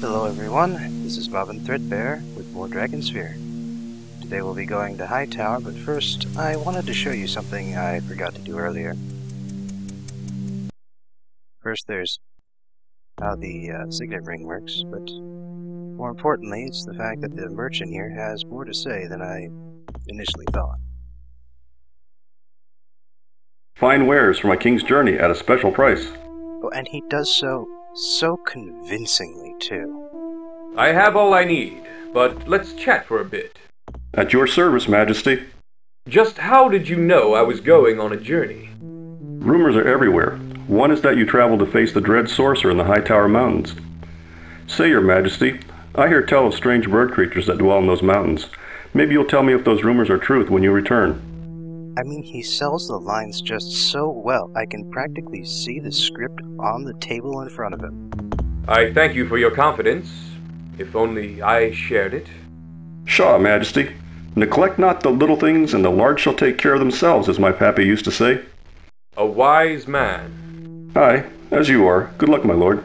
Hello everyone, this is Bob and Threadbare with more Dragonsphere. Today we'll be going to Hightower, but first I wanted to show you something I forgot to do earlier. First there's how the signet ring works, but more importantly it's the fact that the merchant here has more to say than I initially thought. Fine wares for my king's journey at a special price. Oh, and he does so convincingly too. I have all I need, but let's chat for a bit. At your service, Majesty. Just how did you know I was going on a journey? Rumors are everywhere. One is that you travel to face the dread sorcerer in the Hightower Mountains. Say, Your Majesty, I hear tell of strange bird creatures that dwell in those mountains. Maybe you'll tell me if those rumors are truth when you return. I mean, he sells the lines just so well, I can practically see the script on the table in front of him. I thank you for your confidence. If only I shared it. Pshaw, Majesty. Neglect not the little things, and the large shall take care of themselves, as my pappy used to say. A wise man. Aye, as you are. Good luck, my lord.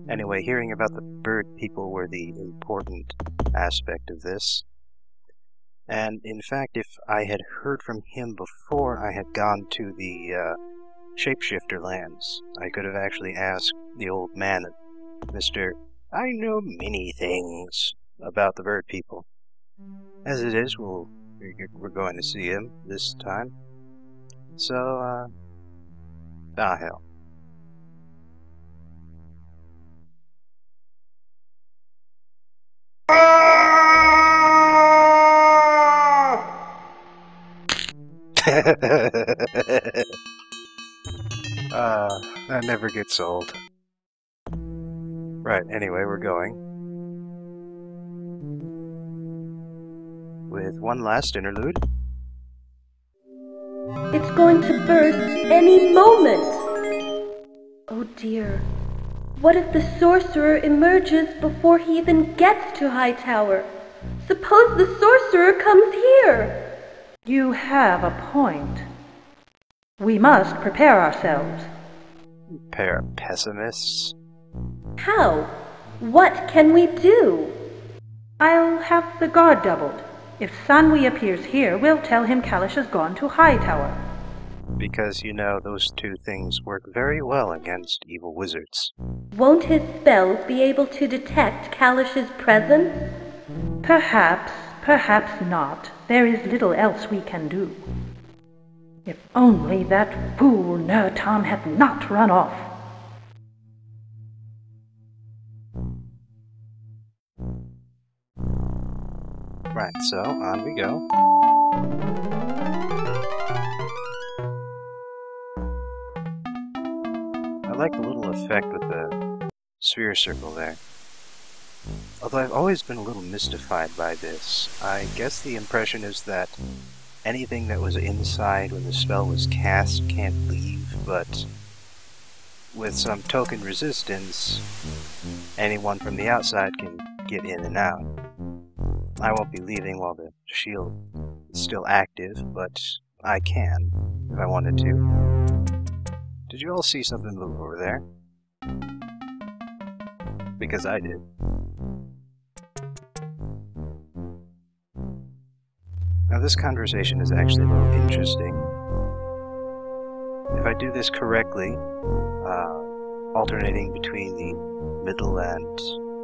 Anyway, hearing about the bird people were the important aspect of this. And in fact, if I had heard from him before I had gone to the shapeshifter lands, I could have actually asked the old man, Mr. I know many things about the bird people. As it is, we're going to see him this time. So, hell. That never gets old. Right, anyway, we're going. With one last interlude. It's going to burst any moment! Oh dear. What if the sorcerer emerges before he even gets to Hightower? Suppose the sorcerer comes here! You have a point. We must prepare ourselves. Pair of pessimists. How? What can we do? I'll have the guard doubled. If Sanwi appears here, we'll tell him Kalish has gone to Hightower. Because, you know, those two things work very well against evil wizards. Won't his spells be able to detect Kalish's presence? Perhaps, perhaps not. There is little else we can do. If only that fool Nertam had not run off. Right, so on we go. I like the little effect with the sphere circle there. Although I've always been a little mystified by this. I guess the impression is that anything that was inside when the spell was cast can't leave, but with some token resistance, anyone from the outside can get in and out. I won't be leaving while the shield is still active, but I can, if I wanted to. Did you all see something move over there? Because I did. Now this conversation is actually a little interesting. If I do this correctly, alternating between the middle and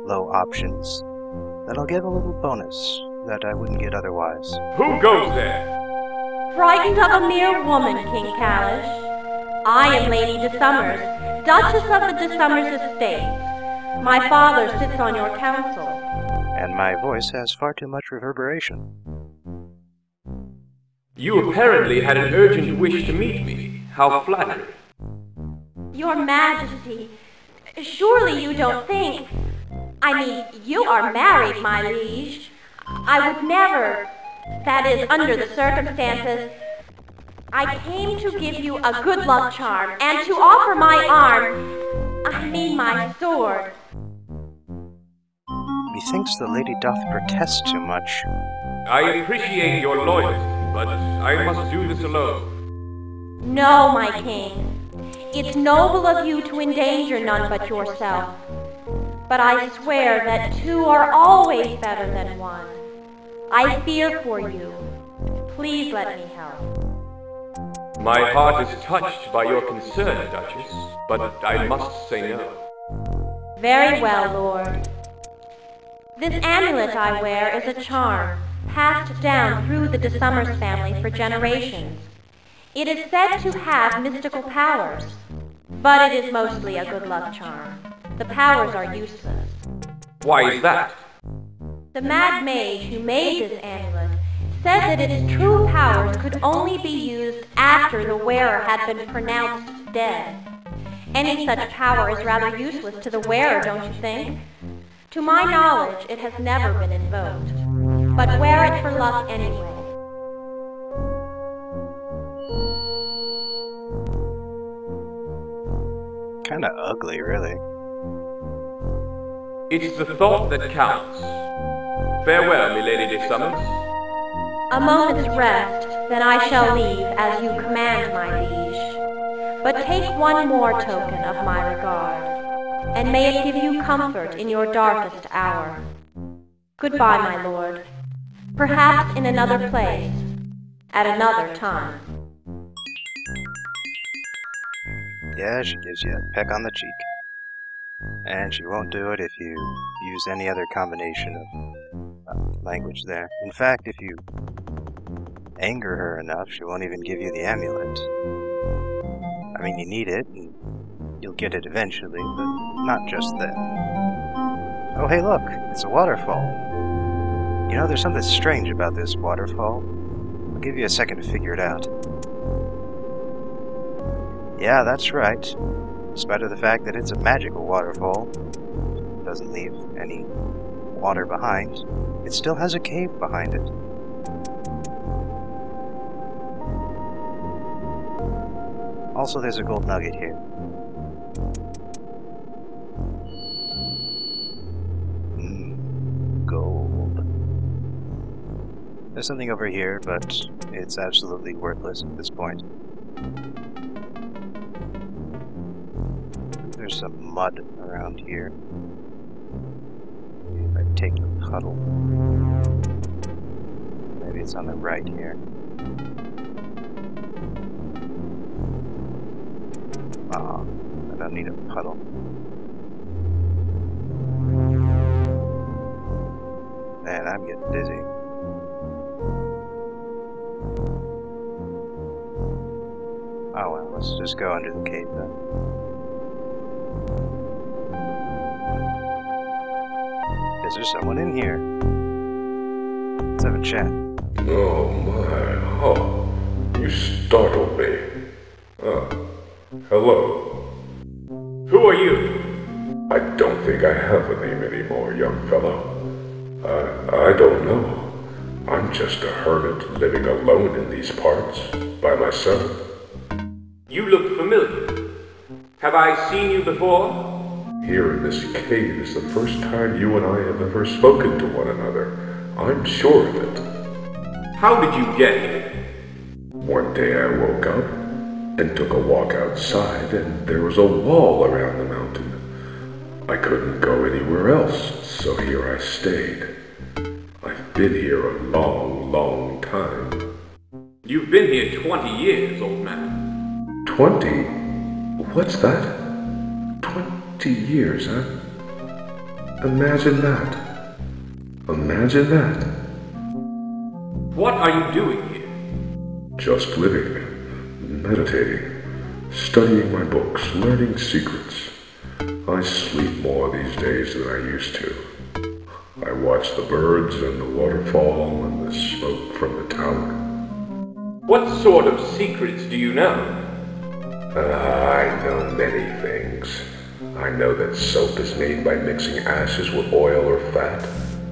low options, then I'll get a little bonus that I wouldn't get otherwise. Who goes there? Frightened of a mere woman, King Kalish. I am Lady De Summers, Duchess of the De Summers Estate. My father sits on your council. And my voice has far too much reverberation. You apparently had an urgent wish to meet me. How flattering. Your Majesty, surely you don't think... I mean, you are married, my liege. I would never... That is, under the circumstances... I came to give you a good luck charm, and to offer my arm... I mean my sword. Methinks the lady doth protest too much. I appreciate your loyalty, but I must do this alone. No, my king. It's noble of you to endanger none but yourself. but I swear that two are always better than one. I fear for you. Please let me help. My heart is touched by your concern, Duchess, but I must say no. Very well, Lord. This amulet I wear is a charm, passed down through the De Summers family for generations. It is said to have mystical powers, but it is mostly a good luck charm. The powers are useless. Why is that? The mad mage who made this amulet said that its true powers could only be used after the wearer had been pronounced dead. Any such power is rather useless to the wearer, don't you think? To my knowledge, it has never been invoked. But wear it for luck anyway. Kinda ugly, really. It's the thought that counts. Farewell, milady De Summers. A moment's rest, then I shall leave as you command, my liege. But take one more token of my regard, and may it give you comfort in your darkest hour. Goodbye, my lord. Perhaps in another place, at another time. Yeah, she gives you a peck on the cheek. And she won't do it if you use any other combination of language there. In fact, if you anger her enough, she won't even give you the amulet. I mean, you need it, and you'll get it eventually, but not just then. Oh, hey, look! It's a waterfall. You know, there's something strange about this waterfall. I'll give you a second to figure it out. Yeah, that's right. In spite of the fact that it's a magical waterfall, it doesn't leave any water behind, it still has a cave behind it. Also, there's a gold nugget here. Gold. There's something over here, but it's absolutely worthless at this point. There's some mud around here. If I take the puddle. Maybe it's on the right here. Oh, I don't need a puddle. Man, I'm getting dizzy. Oh well, let's just go under the cave then. Is there someone in here? Let's have a chat. Oh my, oh, you startled me. Hello. Who are you? I don't think I have a name anymore, young fellow. I don't know. I'm just a hermit living alone in these parts, by myself. You look familiar. Have I seen you before? Here in this cave is the first time you and I have ever spoken to one another. I'm sure of it. How did you get here? One day I woke up and took a walk outside, and there was a wall around the mountain. I couldn't go anywhere else, so here I stayed. I've been here a long, long time. You've been here 20 years, old man. 20? What's that? 20 years, huh? Imagine that. Imagine that. What are you doing here? Just living, meditating, studying my books, learning secrets. I sleep more these days than I used to. I watch the birds and the waterfall and the smoke from the tower. What sort of secrets do you know? I know many things. I know that soap is made by mixing ashes with oil or fat.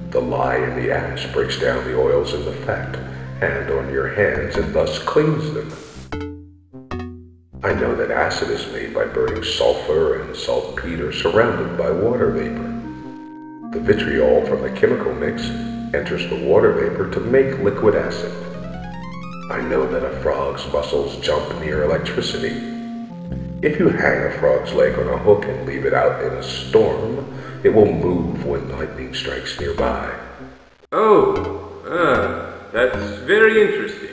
The lye in the ash breaks down the oils in the fat, and on your hands and thus cleans them. I know that acid is made by burning sulfur and saltpeter surrounded by water vapor. The vitriol from the chemical mix enters the water vapor to make liquid acid. I know that a frog's muscles jump near electricity. If you hang a frog's leg on a hook and leave it out in a storm, It will move when lightning strikes nearby. Oh, that's very interesting.